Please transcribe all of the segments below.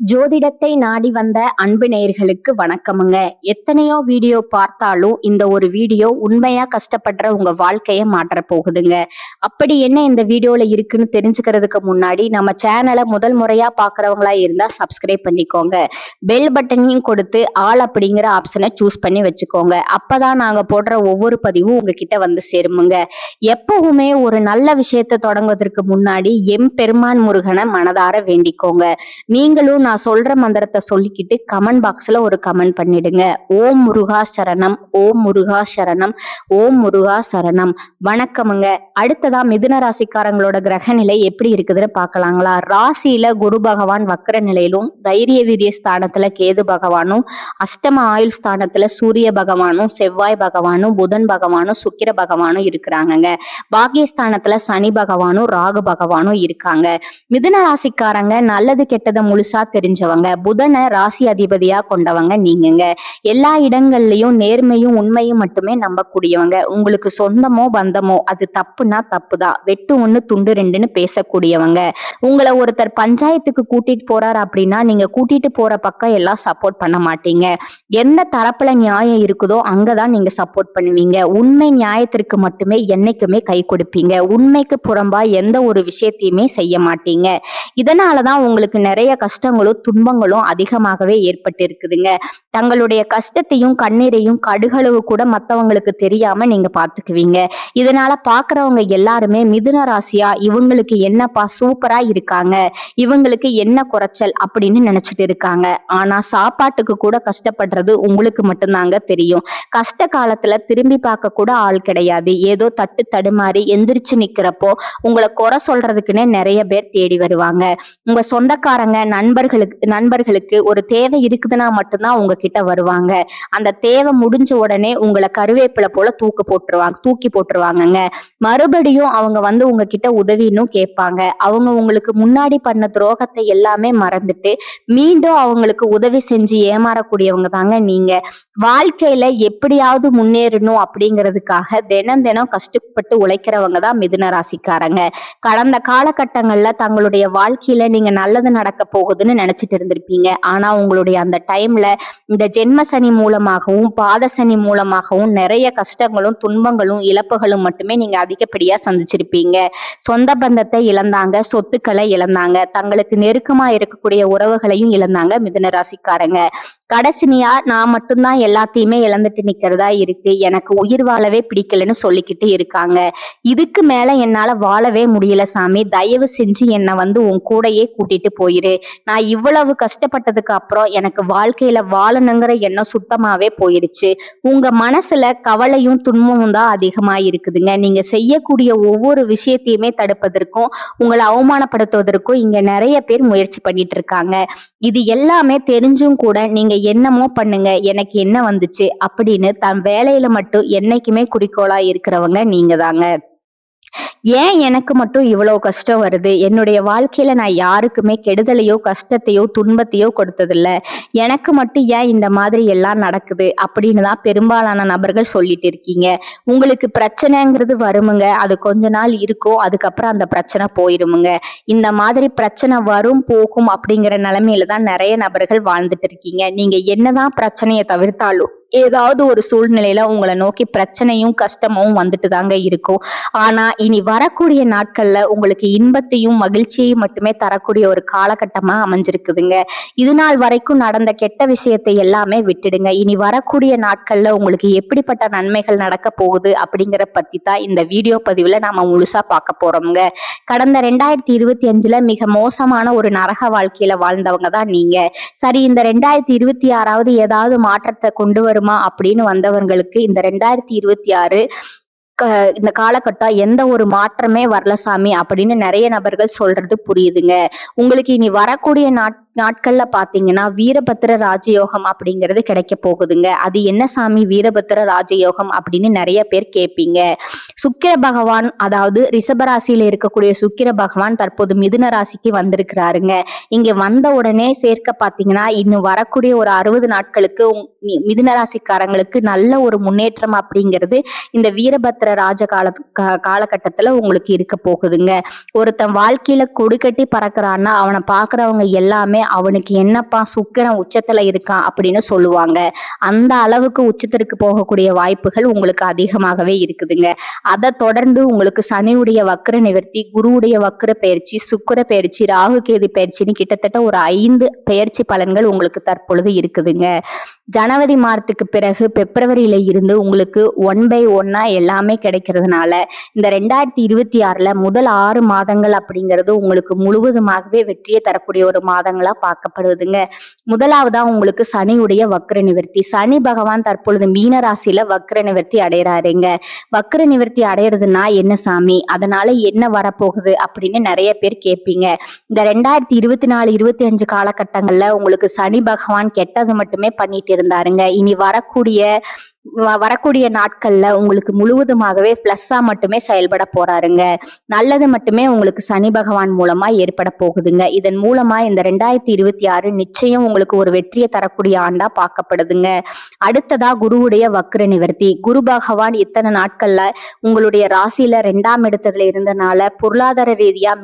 ஜோதிடத்தை நாடி வந்த அன்பு நேயர்களுக்கு வணக்கமுங்க. எத்தனையோ வீடியோ பார்த்தாலும் இந்த ஒரு வீடியோ உண்மையா கஷ்டப்படுற உங்க வாழ்க்கைய மாற்ற போகுதுங்க. அப்படி என்ன இந்த வீடியோல இருக்குன்னு தெரிஞ்சுக்கிறதுக்கு முன்னாடி நம்ம சேனலை முதல் முறையா பாக்குறவங்களா இருந்தா சப்ஸ்கிரைப் பண்ணிக்கோங்க. பெல் பட்டனையும் கொடுத்து ஆல் அப்படிங்கிற ஆப்ஷனை சூஸ் பண்ணி வச்சுக்கோங்க. அப்பதான் நாங்க போடுற ஒவ்வொரு பதிவும் உங்ககிட்ட வந்து சேருமுங்க. எப்பவுமே ஒரு நல்ல விஷயத்தை தொடங்குவதற்கு முன்னாடி எம்பெருமான் முருகனை மனதார வேண்டிக்கோங்க. நீங்களும் நான் சொல்ற மந்திரத்தை சொல்லிக்கிட்டு கமெண்ட் பாக்ஸ்ல ஒரு கமெண்ட் பண்ணிடுங்க. ஓம் முருகா சரணம், ஓம் முருகா சரணம், ஓம் முருகா சரணம். வணக்கமுங்க. அடுத்ததா மிதுன ராசிக்காரங்களோட கிரக நிலை எப்படி இருக்குதுன்னு பாக்கலாங்களா? ராசியில குரு பகவான் வக்கர நிலையிலும், தைரிய வீரிய ஸ்தானத்துல கேது பகவானும், அஷ்டம ஆயுள் ஸ்தானத்துல சூரிய பகவானும், செவ்வாய் பகவானும், புதன் பகவானும், சுக்கிர பகவானும் இருக்கிறாங்கங்க. பாக்கியஸ்தானத்துல சனி பகவானும், ராகு பகவானும் இருக்காங்க. மிதுன ராசிக்காரங்க நல்லது கெட்டதை முழுசா தெரிஞ்சவங்க. புதனை ராசி அதிபதியா கொண்டவங்க நீங்கங்க. எல்லா இடங்கள்லயும் நேர்மையும் உண்மையும் மட்டுமே நம்பக்கூடியவங்க. உங்களுக்கு சொந்தமோ பந்தமோ அது தப்புனா தப்புதான், வெட்டு ஒண்ணு துண்டு ரெண்டுன்னு பேசக்கூடியவங்க. உங்களை ஒருத்தர் பஞ்சாயத்துக்கு கூட்டிட்டு போறாரு அப்படின்னா நீங்க கூட்டிட்டு போற பக்கம் எல்லாம் சப்போர்ட் பண்ண மாட்டீங்க. எந்த தரப்புல நியாயம் இருக்குதோ அங்கதான் நீங்க சப்போர்ட் பண்ணுவீங்க. உண்மை நியாயத்திற்கு மட்டுமே என்னைக்குமே கை கொடுப்பீங்க. உண்மைக்கு புறம்பா எந்த ஒரு விஷயத்தையுமே செய்ய மாட்டீங்க. இதனாலதான் உங்களுக்கு நிறைய கஷ்டங்களும் துன்பங்களும் அதிகமாகவே ஏற்பட்டு இருக்குதுங்க. தங்களுடைய கஷ்டத்தையும் கண்ணீரையும் கடுகளவு கூட மத்தவங்களுக்கு தெரியாம நீங்க பாத்துக்குவீங்க. இதனால பாக்குறவங்க எல்லாருமே மிதுன ராசியா இவங்களுக்கு என்னப்பா சூப்பரா இருக்காங்க, இவங்களுக்கு என்ன குறைச்சல் அப்படின்னு நினைச்சிட்டு இருக்காங்க. ஆனா சாப்பாட்டுக்கு கூட கஷ்டப்படுறது உங்களுக்கு மட்டும்தாங்க தெரியும். கஷ்ட காலத்துல திரும்பி பார்க்க கூட ஆள் கிடையாது. ஏதோ தட்டு தடுமாறி எந்திரிச்சு நிக்கிறப்போ உங்களை குறை சொல்றதுக்குன்னே நிறைய பேர் தேடி வருவாங்க. உங்க சொந்தக்காரங்க நண்பர்களுக்கு ஒரு தேவை இருக்குதுன்னா மட்டும்தான் உங்ககிட்ட வருவாங்க. அந்த தேவை முடிஞ்ச உடனே உங்களை கருவேப்பிலை போல தூக்கி போட்டுருவாங்கங்க. மறுபடியும் அவங்க வந்து உங்ககிட்ட உதவின்னு கேட்பாங்க. அவங்க உங்களுக்கு முன்னாடி பண்ண துரோகத்தை எல்லாமே மறந்துட்டு மீண்டும் அவங்களுக்கு உதவி செஞ்சு ஏமாறக்கூடியவங்க தாங்க நீங்க. வாழ்க்கையில எப்படியாவது முன்னேறணும் அப்படிங்கிறதுக்காக தினம் தினம் கஷ்டப்பட்டு உழைக்கிறவங்க தான் மிதுன ராசிக்காரங்க. கடந்த காலகட்டங்கள்ல தங்களுடைய வாழ்க்கையில நீங்க நல்லது நடக்க போகுதுன்னு நினைச்சிட்டு இருந்திருப்பீங்க. ஆனா உங்களுடைய அந்த டைம்ல இந்த ஜென்ம சனி மூலமாகவும் பாத சனி மூலமாகவும் நிறைய கஷ்டங்களும் துன்பங்களும் இழப்புகளும் மட்டுமே நீங்க அதிகப்படியா சந்திச்சிருப்பீங்க. சொந்த பந்தத்தை இழந்தாங்க, சொத்துக்களை இழந்தாங்க, தங்களுக்கு நெருக்கமா இருக்கக்கூடிய உறவுகளையும் இழந்தாங்க மிதுன ராசிக்காரங்க. கடைசினியா நான் மட்டும்தான் எல்லாத்தையுமே இழந்துட்டு நிக்கிறதா இருக்கு, எனக்கு உயிர் வாழவே பிடிக்கலன்னு சொல்லிக்கிட்டு இருக்காங்க. இதுக்கு மேல என்னால வாழவே முடியல சாமி, தயவு செஞ்சு என்னை வந்து உன் கூடையே கூட்டிட்டு போயிரு. நான் இவ்வளவு கஷ்டப்பட்டதுக்கு அப்புறம் எனக்கு வாழ்க்கையில வாழணுங்கிற எண்ணம் சுத்தமாவே போயிருச்சு. உங்க மனசுல கவலையும் துன்பமும் தான் அதிகமா இருக்குதுங்க. நீங்க செய்யக்கூடிய ஒவ்வொரு விஷயத்தையுமே தடுப்பதற்கும் உங்களை அவமானப்படுத்துவதற்கும் இங்க நிறைய பேர் முயற்சி பண்ணிட்டு இருக்காங்க. இது எல்லாமே தெரிஞ்சும் கூட நீங்க என்னமோ பண்ணுங்க, எனக்கு என்ன வந்துச்சு அப்படின்னு தன் வேலையில மட்டும் என்னைக்குமே குறிக்கோளா இருக்கிறவங்க நீங்க தாங்க. ஏன் எனக்கு மட்டும் இவ்வளவு கஷ்டம் வருது, என்னுடைய வாழ்க்கையில நான் யாருக்குமே கெடுதலையோ கஷ்டத்தையோ துன்பத்தையோ கொடுத்ததில்ல, எனக்கு மட்டும் ஏன் இந்த மாதிரி எல்லாம் நடக்குது அப்படின்னு தான் பெரும்பாலான நபர்கள் சொல்லிட்டு இருக்கீங்க. உங்களுக்கு பிரச்சனைங்கிறது வருமுங்க, அது கொஞ்ச நாள் இருக்கும், அதுக்கப்புறம் அந்த பிரச்சனை போயிருமுங்க. இந்த மாதிரி பிரச்சனை வரும் போகும் அப்படிங்கிற நிலைமையில தான் நிறைய நபர்கள் வாழ்ந்துட்டு இருக்கீங்க. நீங்க என்னதான் பிரச்சனையை தவிர்த்தாலும் ஏதாவது ஒரு சூழ்நிலையில உங்களை நோக்கி பிரச்சனையும் கஷ்டமும் வந்துட்டு தாங்க இருக்கும். ஆனா இனி வரக்கூடிய நாட்கள்ல உங்களுக்கு இன்பத்தையும் மகிழ்ச்சியையும் மட்டுமே தரக்கூடிய ஒரு காலகட்டமா அமைஞ்சிருக்குதுங்க. இது நாள் வரைக்கும் நடந்த கெட்ட விஷயத்தை எல்லாமே விட்டுடுங்க. இனி வரக்கூடிய நாட்கள்ல உங்களுக்கு எப்படிப்பட்ட நன்மைகள் நடக்க போகுது அப்படிங்கிற பத்தி தான் இந்த வீடியோ பதிவுல நாம முழுசா பார்க்க போறோம்ங்க. கடந்த 2025 மிக மோசமான ஒரு நரக வாழ்க்கையில வாழ்ந்தவங்க தான் நீங்க. சரி, இந்த 2026 ஏதாவது மாற்றத்தை கொண்டு வருமா அப்படின்னு வந்தவங்களுக்கு இந்த 2026 இந்த காலகட்டம் எந்த ஒரு மாற்றமே வரல சாமி அப்படின்னு நிறைய நபர்கள் சொல்றது புரியுதுங்க. உங்களுக்கு இனி வரக்கூடிய நாட்கள்ல பாத்தீங்கன்னா வீரபத்திர ராஜயோகம் அப்படிங்கிறது கிடைக்க போகுதுங்க. அது என்ன சாமி வீரபத்திர ராஜயோகம் அப்படின்னு நிறைய பேர் கேட்பீங்க. சுக்கிர பகவான், அதாவது ரிஷபராசியில இருக்கக்கூடிய சுக்கிர பகவான் தற்போது மிதுன ராசிக்கு வந்திருக்கிறாருங்க. இங்க வந்த உடனே சேர்க்க பாத்தீங்கன்னா இன்னும் வரக்கூடிய ஒரு 60 நாட்களுக்கு மிதுன ராசிக்காரங்களுக்கு நல்ல ஒரு முன்னேற்றம் அப்படிங்கிறது இந்த வீரபத்ர ராஜ காலகட்டத்துல உங்களுக்கு இருக்க போகுதுங்க. ஒருத்தன் வாழ்க்கையில கொடிக்கட்டி பறக்கிறான்னா அவனை பாக்குறவங்க எல்லாமே அவனுக்கு என்னப்பா சுக்கிரன் உச்சத்துல இருக்கான் அப்படின்னு சொல்லுவாங்க. அந்த அளவுக்கு உச்சத்திற்கு போகக்கூடிய வாய்ப்புகள் உங்களுக்கு அதிகமாகவே இருக்குதுங்க. அதை தொடர்ந்து உங்களுக்கு சனியுடைய வக்ர நிவர்த்தி, குருவுடைய வக்ர பயிற்சி, சுக்கிர பயிற்சி, ராகு கேது பயிற்சின்னு கிட்டத்தட்ட ஒரு 5 பயிற்சி பலன்கள் உங்களுக்கு தற்பொழுது இருக்குதுங்க. ஜனவரி மாதத்துக்கு பிறகு பிப்ரவரியில இருந்து உங்களுக்கு 1/1 எல்லாமே கிடைக்கிறதுனால இந்த 2026ல முதல் 6 மாதங்கள் அப்படிங்கிறது உங்களுக்கு முழுவதுமாகவே வெற்றியை தரக்கூடிய ஒரு மாதங்களா பார்க்கப்படுவதுங்க. முதலாவதா உங்களுக்கு சனியுடைய வக்ர நிவர்த்தி. சனி பகவான் தற்பொழுது மீன ராசியில வக்ர நிவர்த்தி அடைகிறாருங்க. வக்ர நிவர்த்தி அடையிறதுனா என்ன சாமி, அதனால என்ன வரப்போகுது அப்படின்னு நிறைய பேர் கேட்பீங்க. இந்த 2024-25 காலகட்டங்கள்ல உங்களுக்கு சனி பகவான் கெட்டது மட்டுமே பண்ணிட்டு இருந்தாருங்க. இனி வரக்கூடிய நாட்கள்ல உங்களுக்கு முழுவதுமாகவே பிளஸ்ஸா மட்டுமே செயல்பட போறாருங்க. நல்லது மட்டுமே உங்களுக்கு சனி பகவான் மூலமா ஏற்பட போகுதுங்க. இதன் மூலமா இந்த 2026 நிச்சயம் உங்களுக்கு ஒரு வெற்றியை தரக்கூடிய ஆண்டா பார்க்கப்படுதுங்க. அடுத்ததா குருவுடைய வக்ர நிவர்த்தி. குரு பகவான் இத்தனை நாட்கள்ல உங்களுடைய ராசியில 2ஆம் இடத்துல இருந்தனால பொருளாதார ரீதியா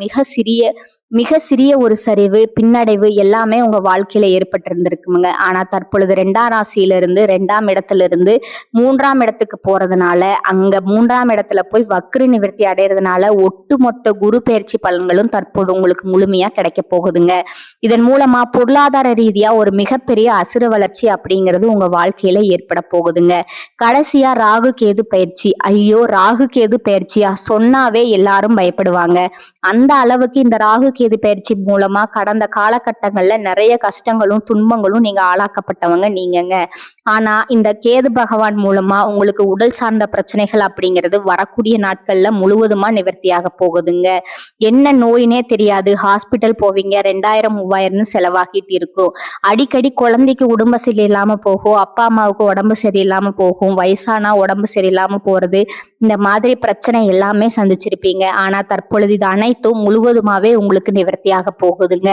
மிக சிறிய ஒரு சரிவு, பின்னடைவு எல்லாமே உங்க வாழ்க்கையில ஏற்பட்டிருந்திருக்குங்க. ஆனா தற்பொழுது 2ஆம் ராசியில இருந்து 2ஆம் இடத்துல இருந்து 3ஆம் இடத்துக்கு போறதுனால அங்க 3ஆம் இடத்துல போய் வக்ர நிவர்த்தி அடைறதுனால ஒட்டுமொத்த குரு பயிற்சி பலன்களும் தற்போது உங்களுக்கு முழுமையா கிடைக்க போகுதுங்க. இதன் மூலமா பொருளாதார ரீதியா ஒரு மிகப்பெரிய அசுர வளர்ச்சி அப்படிங்கிறது உங்க வாழ்க்கையில ஏற்பட போகுதுங்க. கடைசியா ராகு கேது பயிற்சி. ஐயோ, ராகு கேது பயிற்சியா சொன்னாவே எல்லாரும் பயப்படுவாங்க. அந்த அளவுக்கு இந்த ராகு கேது பயிற்சி மூலமா கடந்த காலகட்டங்கள்ல நிறைய கஷ்டங்களும் துன்பங்களும் நீங்க ஆளாக்கப்பட்டவங்க நீங்கங்க. ஆனா இந்த கேது பகவான் மூலமா உங்களுக்கு உடல் சார்ந்த பிரச்சனைகள் அப்படிங்கிறது வரக்கூடிய நாட்கள்ல முழுவதுமா நிவர்த்தியாக போகுதுங்க. என்ன நோயினே தெரியாது, ஹாஸ்பிட்டல் போவீங்க, 2000-3000 செலவாகிட்டு இருக்கும். அடிக்கடி குழந்தைக்கு உடம்பு சரியில்லாம போகும், அப்பா அம்மாவுக்கு உடம்பு சரியில்லாம போகும், வயசானா உடம்பு சரியில்லாம போறது, இந்த மாதிரி பிரச்சனை எல்லாமே சந்திச்சிருப்பீங்க. ஆனா தற்பொழுது இது அனைத்தும் முழுவதுமாவே உங்களுக்கு நிவர்த்தியாக போகுதுங்க.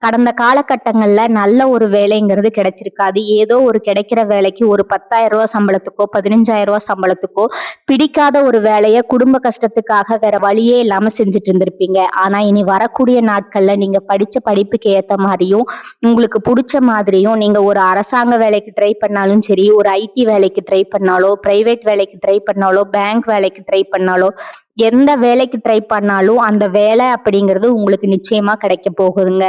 கடந்த காலகட்டங்கள்ல நல்ல ஒரு வேலைங்கிறது கிடைச்சிருக்காது. ஏதோ ஒரு கிடைக்கிற வேலைக்கு ஒரு 10,000 ரூபாய் சம்பளத்துக்கோ 15,000 ரூபாய் சம்பளத்துக்கோ பிடிக்காத ஒரு வேலையை குடும்ப கஷ்டத்துக்காக வேற வழியே இல்லாம செஞ்சுட்டு இருந்திருப்பீங்க. ஆனா இனி வரக்கூடிய நாட்கள்ல நீங்க படிச்ச படிப்புக்கு ஏத்த மாதிரியும் உங்களுக்கு பிடிச்ச மாதிரியும் நீங்க ஒரு அரசாங்க வேலைக்கு ட்ரை பண்ணாலும் சரி, ஒரு ஐடி வேலைக்கு ட்ரை பண்ணாலோ, பிரைவேட் வேலைக்கு ட்ரை பண்ணாலோ, பேங்க் வேலைக்கு ட்ரை பண்ணாலோ, எந்த வேலைக்கு ட்ரை பண்ணாலும் அந்த வேலை அப்படிங்கிறது உங்களுக்கு நிச்சயமா கிடைக்க போகுதுங்க.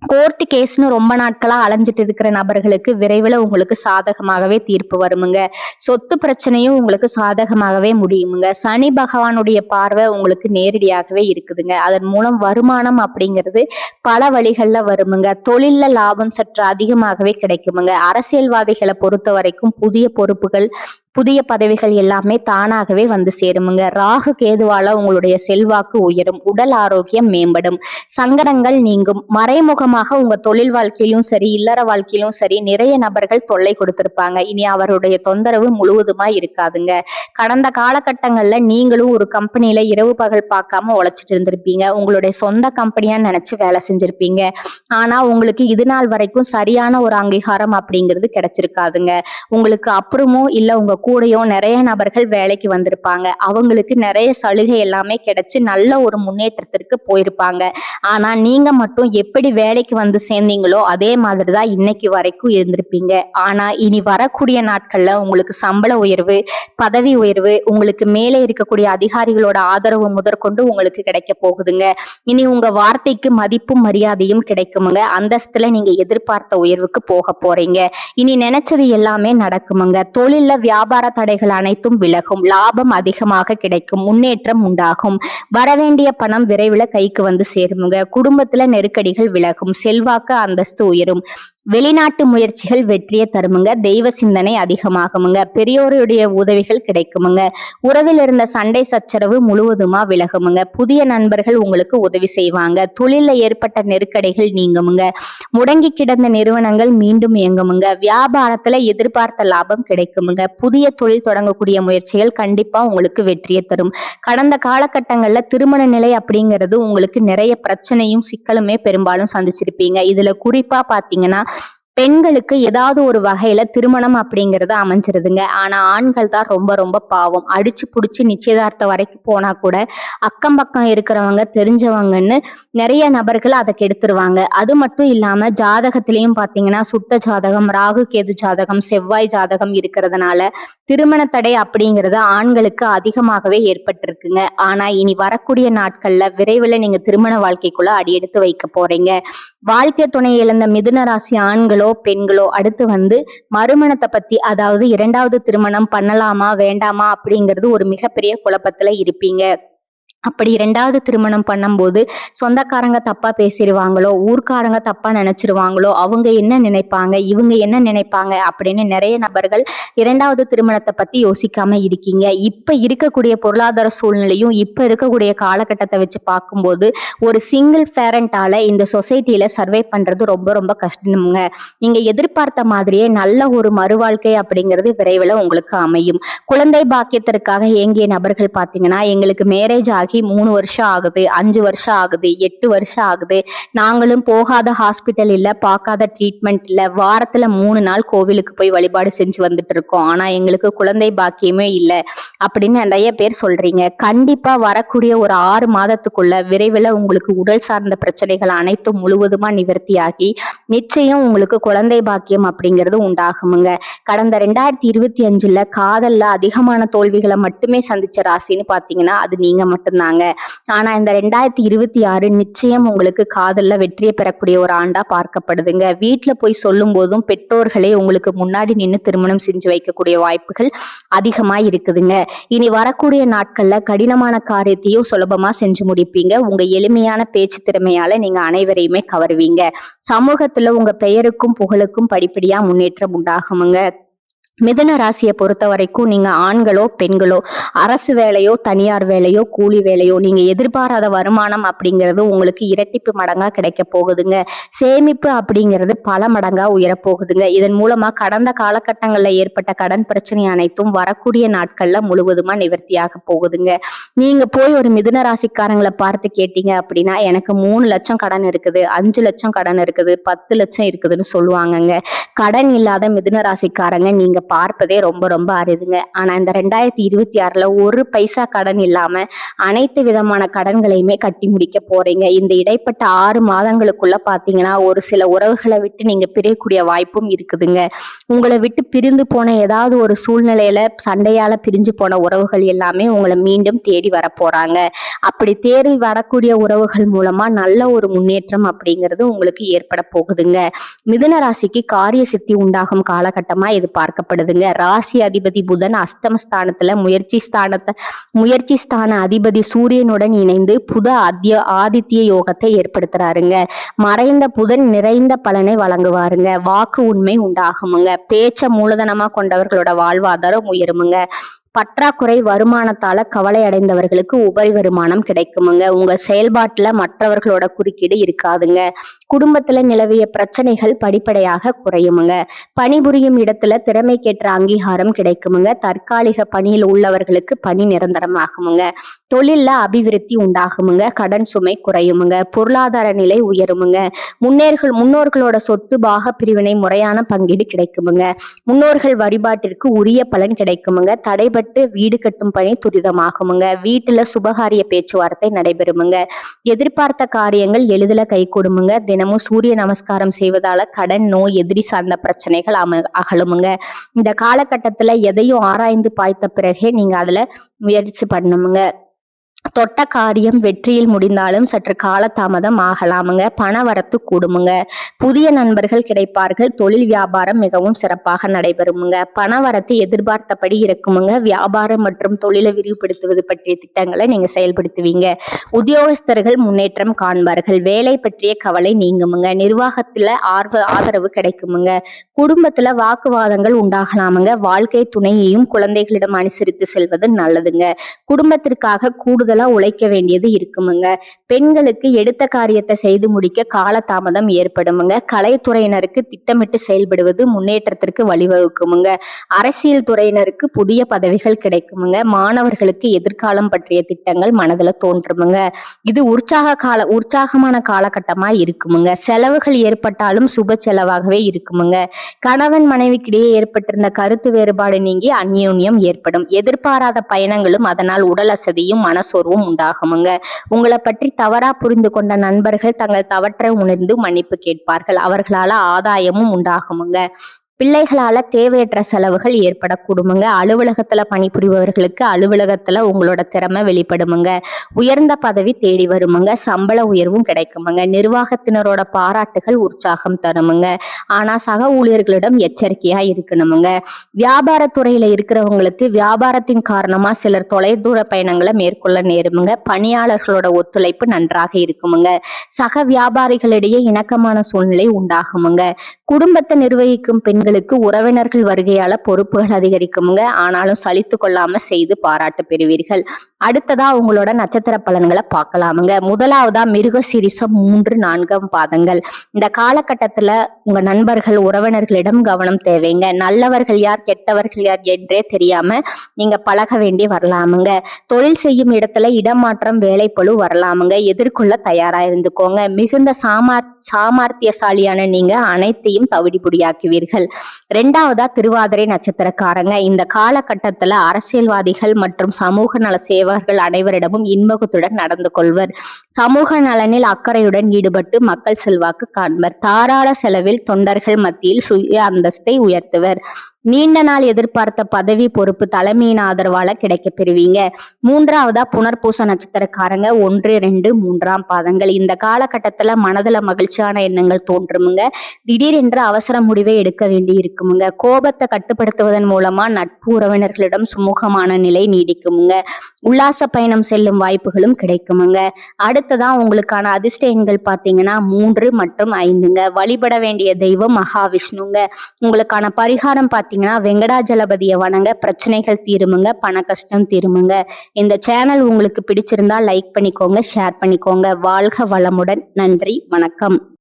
கோர்ட் கேஸ்னு ரொம்ப நாட்களா அலைஞ்சிட்டு இருக்கிற நபர்களுக்கு விரைவில் உங்களுக்கு சாதகமாகவே தீர்ப்பு வருமுங்க. சொத்து பிரச்சனையும் உங்களுக்கு சாதகமாகவே முடியுமுங்க. சனி பகவானுடைய பார்வை உங்களுக்கு நேரடியாகவே இருக்குதுங்க. அதன் மூலம் வருமானம் அப்படிங்கிறது பல வழிகள்ல வருமுங்க. தொழில்ல லாபம் சற்று அதிகமாகவே கிடைக்குமுங்க. அரசியல்வாதிகளை பொறுத்த வரைக்கும் புதிய பொறுப்புகள், புதிய பதவிகள் எல்லாமே தானாகவே வந்து சேருமுங்க. ராகு கேதுவால உங்களுடைய செல்வாக்கு உயரும், உடல் ஆரோக்கியம் மேம்படும், சங்கடங்கள் நீங்கும். மறைமுகமாக உங்க தொழில் வாழ்க்கையிலும் சரி, இல்லற வாழ்க்கையிலும் சரி நிறைய நபர்கள் தொல்லை கொடுத்திருப்பாங்க. இனி அவருடைய தொந்தரவு முழுவதுமா இருக்காதுங்க. கடந்த காலகட்டங்கள்ல நீங்களும் ஒரு கம்பெனியில இரவு பகல் பார்க்காம உழைச்சிட்டு இருந்திருப்பீங்க. உங்களுடைய சொந்த கம்பெனியா நினைச்சு வேலை செஞ்சிருப்பீங்க. ஆனா உங்களுக்கு இது நாள் வரைக்கும் சரியான ஒரு அங்கீகாரம் அப்படிங்கிறது கிடைச்சிருக்காதுங்க. உங்களுக்கு அப்புறமும் இல்ல உங்க கூடயும் நிறைய நபர்கள் வேலைக்கு வந்திருப்பாங்க. அவங்களுக்கு நிறைய சலுகை எல்லாமே கிடைச்சு நல்ல ஒரு முன்னேற்றத்திற்கு போயிருப்பாங்க. ஆனா நீங்க மட்டும் எப்படி வேலைக்கு வந்து சேர்ந்தீங்களோ அதே மாதிரிதான் இன்னைக்கு வரைக்கும் இருந்திருப்பீங்க. ஆனா இனி வரக்கூடிய நாட்கள்ல உங்களுக்கு சம்பள உயர்வு, பதவி உயர்வு, உங்களுக்கு மேலே இருக்கக்கூடிய அதிகாரிகளோட ஆதரவு முதற்கொண்டு உங்களுக்கு கிடைக்க போகுதுங்க. இனி உங்க வார்த்தைக்கு மதிப்பும் மரியாதையும் கிடைக்குமுங்க. அந்தஸ்துல நீங்க எதிர்பார்த்த உயர்வுக்கு போக போறீங்க. இனி நினைச்சது எல்லாமே நடக்குமுங்க. தொழில்ல வியாபார தடைகள் அனைத்தும் விலகும், லாபம் அதிகமாக கிடைக்கும், முன்னேற்றம் உண்டாகும், வரவேண்டிய பணம் விரைவில் கைக்கு வந்து சேருமுங்க. குடும்பத்துல நெருக்கடிகள் விலகும், செல்வாக்கு அந்தஸ்து உயரும், வெளிநாட்டு முயற்சிகள் வெற்றியை தருமுங்க. தெய்வ சிந்தனை அதிகமாகுமுங்க. பெரியோருடைய உதவிகள் கிடைக்குமுங்க. உறவில் இருந்த சண்டை சச்சரவு முழுவதுமா விலகுமுங்க. புதிய நண்பர்கள் உங்களுக்கு உதவி செய்வாங்க. தொழில ஏற்பட்ட நெருக்கடிகள் நீங்குமுங்க. முடங்கி கிடந்த நிறுவனங்கள் மீண்டும் இயங்குமுங்க. வியாபாரத்துல எதிர்பார்த்த லாபம் கிடைக்குமுங்க. புதிய தொழில் தொடங்கக்கூடிய முயற்சிகள் கண்டிப்பா உங்களுக்கு வெற்றியை தரும். கடந்த காலகட்டங்கள்ல திருமண நிலை அப்படிங்கிறது உங்களுக்கு நிறைய பிரச்சனையும் சிக்கலுமே பெரும்பாலும் சந்திச்சிருப்பீங்க. இதுல குறிப்பா பாத்தீங்கன்னா பெண்களுக்கு ஏதாவது ஒரு வகையில திருமணம் அப்படிங்கறது அமைஞ்சிருதுங்க. ஆனா ஆண்கள் தான் ரொம்ப ரொம்ப பாவம். அடிச்சு புடிச்சு நிச்சயதார்த்தம் வரைக்கும் போனா கூட அக்கம் பக்கம் இருக்கிறவங்க தெரிஞ்சவங்கன்னு நிறைய நபர்கள் அதை கெடுத்துருவாங்க. அது மட்டும் இல்லாம ஜாதகத்திலையும் பாத்தீங்கன்னா சுத்த ஜாதகம், ராகு கேது ஜாதகம், செவ்வாய் ஜாதகம் இருக்கிறதுனால திருமண தடை அப்படிங்கிறது ஆண்களுக்கு அதிகமாகவே ஏற்பட்டிருக்குங்க. ஆனா இனி வரக்கூடிய நாட்கள்ல விரைவில் நீங்க திருமண வாழ்க்கைக்குள்ள அடியெடுத்து வைக்க போறீங்க. வாழ்க்கை துணை இழந்த மிதுன ராசி ஆண்களோ பெண்களோ அடுத்து மறுமணத்தை பத்தி, அதாவது இரண்டாவது திருமணம் பண்ணலாமா வேண்டாமா அப்படிங்கிறது ஒரு மிகப்பெரிய குழப்பத்துல இருப்பீங்க. அப்படி இரண்டாவது திருமணம் பண்ணும்போது சொந்தக்காரங்க தப்பா பேசிடுவாங்களோ, ஊர்க்காரங்க தப்பா நினைச்சிருவாங்களோ, அவங்க என்ன நினைப்பாங்க, இவங்க என்ன நினைப்பாங்க அப்படின்னு நிறைய நபர்கள் இரண்டாவது திருமணத்தை பத்தி யோசிக்காம இருக்கீங்க. இப்ப இருக்கக்கூடிய பொருளாதார சூழ்நிலையும் இப்ப இருக்கக்கூடிய காலகட்டத்தை வச்சு பார்க்கும்போது ஒரு சிங்கிள் பேரண்டால இந்த சொசைட்டில சர்வை பண்றது ரொம்ப ரொம்ப கஷ்டமுங்க. நீங்க எதிர்பார்த்த மாதிரியே நல்ல ஒரு மறுவாழ்க்கை அப்படிங்கிறது விரைவில் உங்களுக்கு அமையும். குழந்தை பாக்கியத்திற்காக ஏங்கிய நபர்கள் பாத்தீங்கன்னா, எங்களுக்கு மேரேஜ் ஆகி 3 வருஷம் ஆகுது, 5 வருஷம் ஆகுது, 8 வருஷம் ஆகுது, நாங்களும் போகாத ஹாஸ்பிட்டல் இல்ல, பார்க்காத ட்ரீட்மெண்ட் இல்ல, வாரத்துல 3 நாள் கோவிலுக்கு போய் வழிபாடு செஞ்சு வந்துட்டு இருக்கோம், ஆனா எங்களுக்கு குழந்தை பாக்கியமே இல்ல அப்படின்னு நிறைய பேர் சொல்றீங்க. கண்டிப்பா வரக்கூடிய ஒரு 6 மாதத்துக்குள்ள விரைவில் உங்களுக்கு உடல் சார்ந்த பிரச்சனைகள் அனைத்தும் முழுவதுமா நிவர்த்தியாகி நிச்சயம் உங்களுக்கு குழந்தை பாக்கியம் அப்படிங்கிறது உண்டாகுமுங்க. கடந்த 2025ல காதல்ல அதிகமான தோல்விகளை மட்டுமே சந்திச்ச ராசின்னு பாத்தீங்கன்னா அது நீங்க மட்டும்தாங்க. ஆனா இந்த 2026 நிச்சயம் உங்களுக்கு காதல்ல வெற்றியை பெறக்கூடிய ஒரு ஆண்டா பார்க்கப்படுதுங்க. வீட்டுல போய் சொல்லும் போதும் பெற்றோர்களே உங்களுக்கு முன்னாடி நின்று திருமணம் செஞ்சு வைக்கக்கூடிய வாய்ப்புகள் அதிகமா இருக்குதுங்க. இனி வரக்கூடிய நாட்கள்ல கடினமான காரியத்தையும் சுலபமா செஞ்சு முடிப்பீங்க. உங்க எளிமையான பேச்சு திறமையால நீங்க அனைவரையுமே கவருவீங்க. சமூகத்துல உங்க பெயருக்கும் புகழுக்கும் படிப்படியா முன்னேற்றம் உண்டாகுமுங்க. மிதுன ராசியை பொறுத்த வரைக்கும் நீங்க ஆண்களோ பெண்களோ அரசு வேலையோ தனியார் வேலையோ கூலி வேலையோ நீங்க எதிர்பாராத வருமானம் அப்படிங்கிறது உங்களுக்கு இரட்டிப்பு மடங்கா கிடைக்க போகுதுங்க. சேமிப்பு அப்படிங்கிறது பல மடங்கா உயரப்போகுதுங்க. இதன் மூலமா கடந்த காலகட்டங்கள்ல ஏற்பட்ட கடன் பிரச்சனை அனைத்தும் வரக்கூடிய நாட்கள்ல முழுவதுமா நிவர்த்தியாக போகுதுங்க. நீங்க போய் ஒரு மிதுன ராசிக்காரங்களை பார்த்து கேட்டீங்க அப்படின்னா எனக்கு 3 லட்சம் கடன் இருக்குது, 5 லட்சம் கடன் இருக்குது, 10 லட்சம் இருக்குதுன்னு சொல்லுவாங்கங்க. கடன் இல்லாத மிதுன ராசிக்காரங்க நீங்க பார்ப்பதே ரொம்ப ரொம்ப அரிதுங்க. ஆனா இந்த 2026ல ஒரு பைசா கடன் இல்லாம அனைத்து விதமான கடன்களையுமே கட்டி முடிக்க போறீங்க. இந்த இடைப்பட்ட 6 மாதங்களுக்குள்ள பாத்தீங்கன்னா ஒரு சில உறவுகளை விட்டு நீங்க பிரியக்கூடிய வாய்ப்பும் இருக்குதுங்க. உங்களை விட்டு பிரிந்து போன ஏதாவது ஒரு சூழ்நிலையில சண்டையால பிரிஞ்சு போன உறவுகள் எல்லாமே உங்களை மீண்டும் தேடி வர போறாங்க. அப்படி தேடி வரக்கூடிய உறவுகள் மூலமா நல்ல ஒரு முன்னேற்றம் அப்படிங்கிறது உங்களுக்கு ஏற்பட போகுதுங்க. மிதுன ராசிக்கு காரிய சித்தி உண்டாகும் காலகட்டமா இது பார்க்கப்படுதுங்க. ராசி அதிபதி புதன் அஷ்டமஸ்தானத்துல முயற்சி ஸ்தான அதிபதி சூரியனுடன் இணைந்து ஆதித்ய யோகத்தை ஏற்படுத்துறாருங்க. மறைந்த புதன் நிறைந்த பலனை வழங்குவாருங்க. வாக்கு உண்மை உண்டாகுமுங்க. பேச்ச மூலதனமா கொண்டவர்களோட வாழ்வாதாரம் உயருமுங்க. பற்றாக்குறை வருமானத்தால கவலை அடைந்தவர்களுக்கு உபரி வருமானம் கிடைக்குமுங்க. உங்க செயல்பாட்டுல மற்றவர்களோட குறுக்கீடு இருக்காதுங்க. குடும்பத்துல நிலவிய பிரச்சனைகள் படிப்படியாக குறையுமுங்க. பணிபுரியும் இடத்துல திறமைக்கேற்ற அங்கீகாரம் கிடைக்குமுங்க. தற்காலிக பணியில் உள்ளவர்களுக்கு பணி நிரந்தரமாகுமுங்க. தொழில்ல அபிவிருத்தி உண்டாகுமுங்க. கடன் சுமை குறையுமுங்க. பொருளாதார நிலை உயருமுங்க. முன்னோர்களோட சொத்து பாக பிரிவினை முறையான பங்கீடு கிடைக்குமுங்க. முன்னோர்கள் வழிபாட்டிற்கு உரிய பலன் கிடைக்குமுங்க. தடைபட்டு வீடு கட்டும் பணி துரிதமாகுமுங்க. வீட்டுல சுபகாரிய பேச்சுவார்த்தை நடைபெறுமுங்க. எதிர்பார்த்த காரியங்கள் எளிதில கை கொடுமுங்க. தினமும் சூரிய நமஸ்காரம் செய்வதால கடன், நோய், எதிரி சார்ந்த பிரச்சனைகள் அகலுமுங்க. இந்த காலகட்டத்துல எதையும் ஆராய்ந்து பாய்த்த பிறகே நீங்க அதுல முயற்சி பண்ணணுமுங்க. தொட்ட காரியம் வெற்றியில் முடிந்தாலும் சற்று காலதாமதம் ஆகலாமுங்க. பணவரத்து கூடுமுங்க. புதிய நண்பர்கள் கிடைப்பார்கள். தொழில் வியாபாரம் மிகவும் சிறப்பாக நடைபெறுமுங்க. பணவரத்து எதிர்பார்த்தபடி இருக்குமுங்க. வியாபாரம் மற்றும் தொழிலை விரிவுபடுத்துவது பற்றிய திட்டங்களை நீங்க செயல்படுத்துவீங்க. உத்தியோகஸ்தர்கள் முன்னேற்றம் காண்பார்கள். வேலை பற்றிய கவலை நீங்குமுங்க. நிர்வாகத்துல ஆதரவு கிடைக்குமுங்க. குடும்பத்துல வாக்குவாதங்கள் உண்டாகலாமுங்க. வாழ்க்கை துணையையும் குழந்தைகளிடம் அனுசரித்து செல்வது நல்லதுங்க. குடும்பத்திற்காக கூடுதலா உழைக்க வேண்டியது இருக்குமுங்க. பெண்களுக்கு எடுத்த காரியத்தை செய்து முடிக்க காலதாமதம் ஏற்படுமுங்க. கலைத்துறையினருக்கு திட்டமிட்டு செயல்படுவது முன்னேற்றத்திற்கு வழிவகுக்குமுங்க. அரசியல் துறையினருக்கு புதிய பதவிகள் கிடைக்குமுங்க. மாணவர்களுக்கு எதிர்காலம் பற்றிய திட்டங்கள் மனதுல தோன்றுமுங்க. இது உற்சாகமான காலகட்டமா இருக்குமுங்க. செலவுகள் ஏற்பட்டாலும் சுப செலவாகவே இருக்குமுங்க. கணவன் மனைவிக்கிடையே ஏற்பட்டிருந்த கருத்து வேறுபாடு நீங்கி அந்யோன்யம் ஏற்படும். எதிர்பாராத பயணங்களும் அதனால் உடல் அசதியும் மனசோர்வும் உண்டாகுமுங்க. உங்களை பற்றி தவறா புரிந்து கொண்ட நண்பர்கள் தங்கள் தவற்றை உணர்ந்து மன்னிப்பு கேட்பார்கள். அவர்களால ஆதாயமும் உண்டாகுமுங்க. பிள்ளைகளால தேவையற்ற செலவுகள் ஏற்படக்கூடுமுங்க. அலுவலகத்துல பணிபுரிபவர்களுக்கு அலுவலகத்துல உங்களோட திறமை வெளிப்படுமுங்க. உயர்ந்த பதவி தேடி வருமுங்க. சம்பள உயர்வும் கிடைக்குமுங்க. நிர்வாகத்தினரோட பாராட்டுகள் உற்சாகம் தருமுங்க. ஆனா சக ஊழியர்களிடம் எச்சரிக்கையா இருக்கணுமுங்க. வியாபாரத்துறையில இருக்கிறவங்களுக்கு வியாபாரத்தின் காரணமா சிலர் தொலைதூர பயணங்களை மேற்கொள்ள நேருமுங்க. பணியாளர்களோட ஒத்துழைப்பு நன்றாக இருக்குமுங்க. சக வியாபாரிகளிடையே இணக்கமான சூழ்நிலை உண்டாகுமுங்க. குடும்பத்தை நிர்வகிக்கும் பெண்களுக்கு உறவினர்கள் வருகையால பொறுப்புகள் அதிகரிக்குமுங்க. ஆனாலும் சலித்து கொள்ளாம செய்து பாராட்டு பெறுவீர்கள். அடுத்ததா உங்களோட நட்சத்திர பலன்களை பார்க்கலாமுங்க. முதலாவதா மிருகசீரிஷம் 3-4 பாதங்கள். இந்த காலகட்டத்துல உங்க நண்பர்கள் உறவினர்களிடம் கவனம் தேவைங்க. நல்லவர்கள் யார் கெட்டவர்கள் யார் என்றே தெரியாம நீங்க பழக வேண்டி வரலாமுங்க. தொழில் செய்யும் இடத்துல இடமாற்றம் வேலைப்பளு வரலாமுங்க. எதிர்கொள்ள தயாரா இருந்துக்கோங்க. மிகுந்த சாமர்த்தியசாலியான நீங்க அனைத்தையும் தவிடுபொடியாக்குவீர்கள். 2வதா திருவாதிரை நட்சத்திரக்காரங்க. இந்த காலகட்டத்துல அரசியல்வாதிகள் மற்றும் சமூக நல சேவகர்கள் அனைவரிடமும் இன்முகத்துடன் நடந்து கொள்வர். சமூக நலனில் அக்கறையுடன் ஈடுபட்டு மக்கள் செல்வாக்கு காண்பர். தாராள செலவில் தொண்டர்கள் மத்தியில் சுய அந்தஸ்தை உயர்த்துவர். நீண்ட நாள் எதிர்பார்த்த பதவி பொறுப்பு தலைமையின் ஆதரவால கிடைக்க பெறுவீங்க. 3வதா புனர்பூச நட்சத்திரக்காரங்க. 1, 2, 3 பாதங்கள். இந்த காலகட்டத்துல மனதுல மகிழ்ச்சியான எண்ணங்கள் தோன்றுமுங்க. திடீரென்று அவசர முடிவை எடுக்க வேண்டி இருக்குமுங்க. கோபத்தை கட்டுப்படுத்துவதன் மூலமா நட்பு உறவினர்களிடம் சுமூகமான நிலை நீடிக்குமுங்க. உல்லாச பயணம் செல்லும் வாய்ப்புகளும் கிடைக்குமுங்க. அடுத்ததான் உங்களுக்கான அதிர்ஷ்ட எண்கள் பாத்தீங்கன்னா 3 மற்றும் 5ங்க. வழிபட வேண்டிய தெய்வம் மகாவிஷ்ணுங்க. உங்களுக்கான பரிகாரம் பாத்தீங்கன்னா வெங்கடாஜலபதியை வணங்க பிரச்சனைகள் தீருமுங்க. பண கஷ்டம் தீருமுங்க. இந்த சேனல் உங்களுக்கு பிடிச்சிருந்தா லைக் பண்ணிக்கோங்க, ஷேர் பண்ணிக்கோங்க. வாழ்க வளமுடன். நன்றி, வணக்கம்.